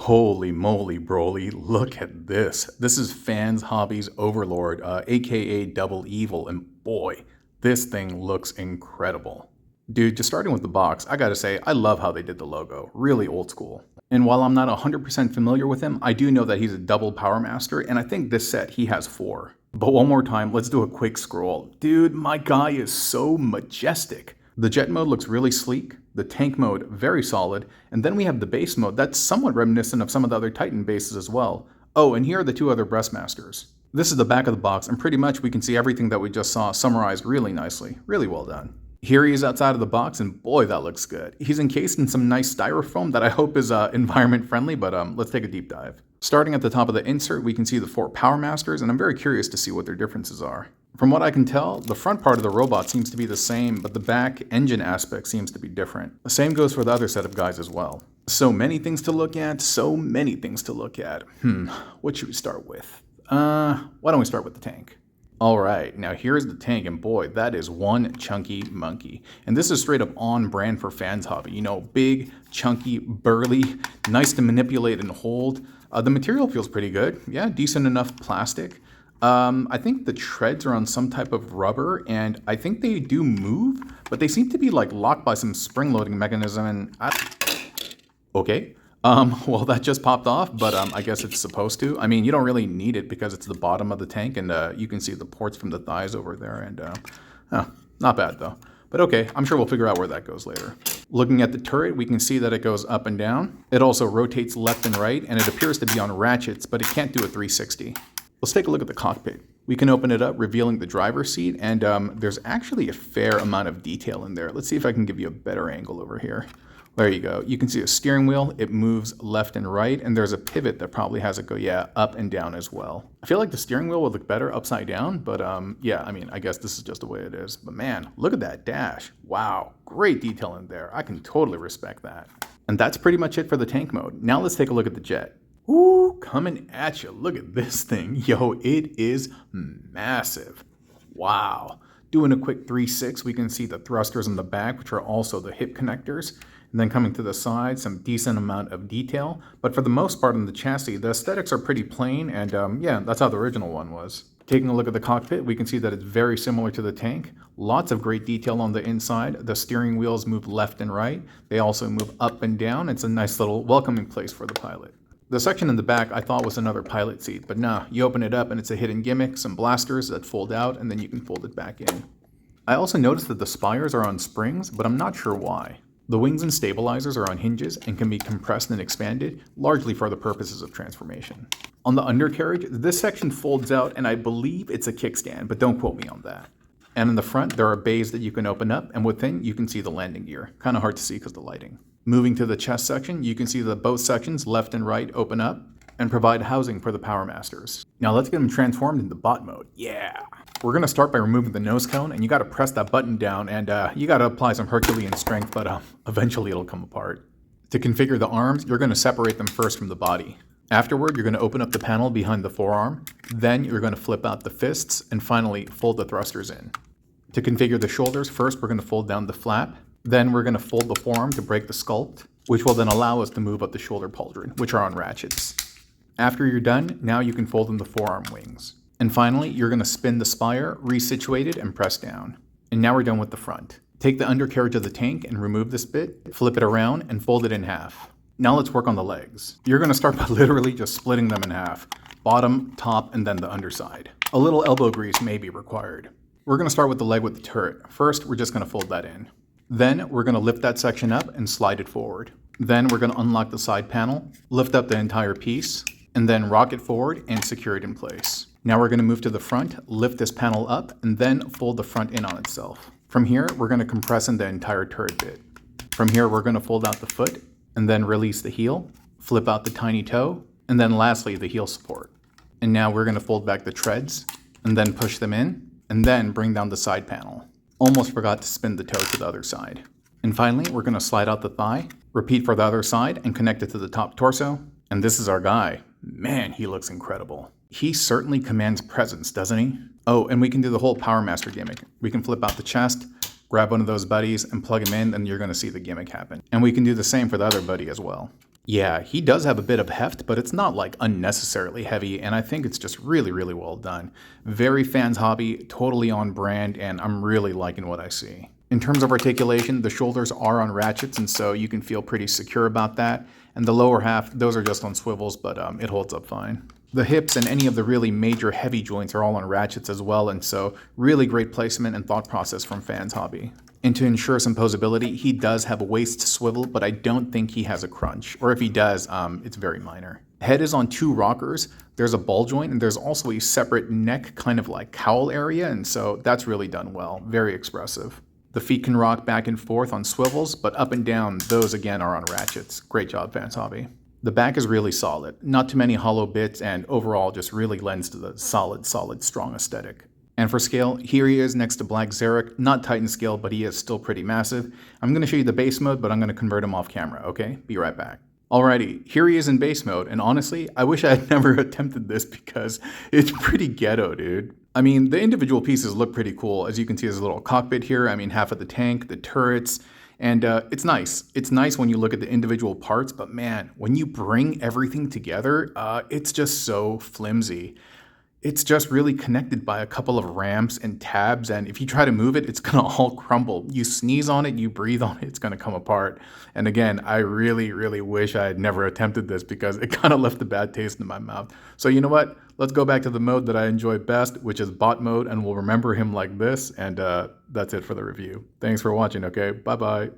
Holy moly, broly, look at this. This is Fans Hobbies Overlord, aka Double Evil, and boy, this thing looks incredible. Dude, just starting with the box, I gotta say, I love how they did the logo. Really old school. And while I'm not 100% familiar with him, I do know that he's a double Power Master, and I think this set he has 4. But one more time, let's do a quick scroll. Dude, my guy is so majestic. The jet mode looks really sleek, the tank mode very solid, and then we have the base mode that's somewhat reminiscent of some of the other Titan bases as well. Oh, and here are the 2 other Breastmasters. This is the back of the box, and pretty much we can see everything that we just saw summarized really nicely. Really well done. Here he is outside of the box, and boy, that looks good. He's encased in some nice styrofoam that I hope is environment friendly, but let's take a deep dive. Starting at the top of the insert, we can see the 4 Power Masters, and I'm very curious to see what their differences are. From what I can tell, the front part of the robot seems to be the same, but the back engine aspect seems to be different. The same goes for the other set of guys as well. So many things to look at, what should we start with? Why don't we start with the tank? Alright, now here's the tank, and boy, that is one chunky monkey. And this is straight up on brand for Fans Hobby. You know, big, chunky, burly, nice to manipulate and hold. The material feels pretty good. Yeah, decent enough plastic. I think the treads are on some type of rubber, and I think they do move, but they seem to be like locked by some spring loading mechanism, and okay. Well, that just popped off, but I guess it's supposed to. I mean, you don't really need it because it's the bottom of the tank, and you can see the ports from the thighs over there, and not bad though. But okay, I'm sure we'll figure out where that goes later. Looking at the turret, we can see that it goes up and down. It also rotates left and right, and it appears to be on ratchets, but it can't do a 360. Let's take a look at the cockpit. We can open it up, revealing the driver's seat, and there's actually a fair amount of detail in there. Let's see if I can give you a better angle over here. There you go. You can see a steering wheel. It moves left and right, and there's a pivot that probably has it go, up and down as well. I feel like the steering wheel would look better upside down, but yeah, I mean, I guess this is just the way it is. But man, look at that dash. Wow, great detail in there. I can totally respect that. And that's pretty much it for the tank mode. Now let's take a look at the jet. Ooh, coming at you. Look at this thing. Yo, it is massive. Wow. Doing a quick 3/6, we can see the thrusters in the back, which are also the hip connectors. And then coming to the side, some decent amount of detail. But for the most part on the chassis, the aesthetics are pretty plain, and yeah, that's how the original one was. Taking a look at the cockpit, we can see that it's very similar to the tank. Lots of great detail on the inside. The steering wheels move left and right. They also move up and down. It's a nice little welcoming place for the pilot. The section in the back I thought was another pilot seat, but nah, you open it up and it's a hidden gimmick, some blasters that fold out, and then you can fold it back in. I also noticed that the spires are on springs, but I'm not sure why. The wings and stabilizers are on hinges and can be compressed and expanded, largely for the purposes of transformation. On the undercarriage, this section folds out, and I believe it's a kickstand, but don't quote me on that. And in the front, there are bays that you can open up, and within, you can see the landing gear. Kind of hard to see because of the lighting. Moving to the chest section, you can see that both sections, left and right, open up and provide housing for the Power Masters. Now let's get them transformed into bot mode. Yeah! We're going to start by removing the nose cone, and you got to press that button down, and you got to apply some Herculean strength, but eventually it'll come apart. To configure the arms, you're going to separate them first from the body. Afterward, you're going to open up the panel behind the forearm, then you're going to flip out the fists, and finally fold the thrusters in. To configure the shoulders, first we're going to fold down the flap, then we're going to fold the forearm to break the sculpt, which will then allow us to move up the shoulder pauldron, which are on ratchets. After you're done, now you can fold in the forearm wings. And finally, you're going to spin the spire, resituate it, and press down. And now we're done with the front. Take the undercarriage of the tank and remove this bit, flip it around, and fold it in half. Now let's work on the legs. You're going to start by literally just splitting them in half. Bottom, top, and then the underside. A little elbow grease may be required. We're going to start with the leg with the turret. First, we're just going to fold that in. Then we're going to lift that section up and slide it forward. Then we're going to unlock the side panel, lift up the entire piece, and then rock it forward and secure it in place. Now we're going to move to the front, lift this panel up, and then fold the front in on itself. From here, we're going to compress in the entire turret bit. From here, we're going to fold out the foot, and then release the heel, flip out the tiny toe, and then lastly, the heel support. And now we're going to fold back the treads, and then push them in, and then bring down the side panel. Almost forgot to spin the toe to the other side. And finally, we're going to slide out the thigh, repeat for the other side, and connect it to the top torso. And this is our guy. Man, he looks incredible. He certainly commands presence, doesn't he? Oh, and we can do the whole Power Master gimmick. We can flip out the chest, grab one of those buddies and plug him in, and you're going to see the gimmick happen. And we can do the same for the other buddy as well. Yeah, he does have a bit of heft, but it's not like unnecessarily heavy, and I think it's just really, really well done. Very fans hobby, totally on brand, and I'm really liking what I see. In terms of articulation, the shoulders are on ratchets, and so you can feel pretty secure about that. And the lower half, those are just on swivels, but it holds up fine. The hips and any of the really major heavy joints are all on ratchets as well, and so really great placement and thought process from fans hobby. And to ensure some posability, he does have a waist swivel, but I don't think he has a crunch. Or if he does, it's very minor. Head is on 2 rockers. There's a ball joint, and there's also a separate neck kind of like cowl area, and so that's really done well. Very expressive. The feet can rock back and forth on swivels, but up and down, those again are on ratchets. Great job, fans hobby. The back is really solid. Not too many hollow bits, and overall just really lends to the solid, strong aesthetic. And for scale, here he is next to Black Zarek. Not Titan scale, but he is still pretty massive. I'm going to show you the base mode, but I'm going to convert him off camera, okay? Be right back. Alrighty, here he is in base mode, and honestly, I wish I had never attempted this because it's pretty ghetto, dude. I mean, the individual pieces look pretty cool. As you can see, there's a little cockpit here. I mean, half of the tank, the turrets, and it's nice. It's nice when you look at the individual parts, but man, when you bring everything together, it's just so flimsy. It's just really connected by a couple of ramps and tabs, and if you try to move it, it's gonna all crumble. You sneeze on it, you breathe on it, it's gonna come apart. And again, I really, really wish I had never attempted this because it kind of left a bad taste in my mouth. So you know what? Let's go back to the mode that I enjoy best, which is bot mode, and we'll remember him like this, and that's it for the review. Thanks for watching, okay? Bye-bye.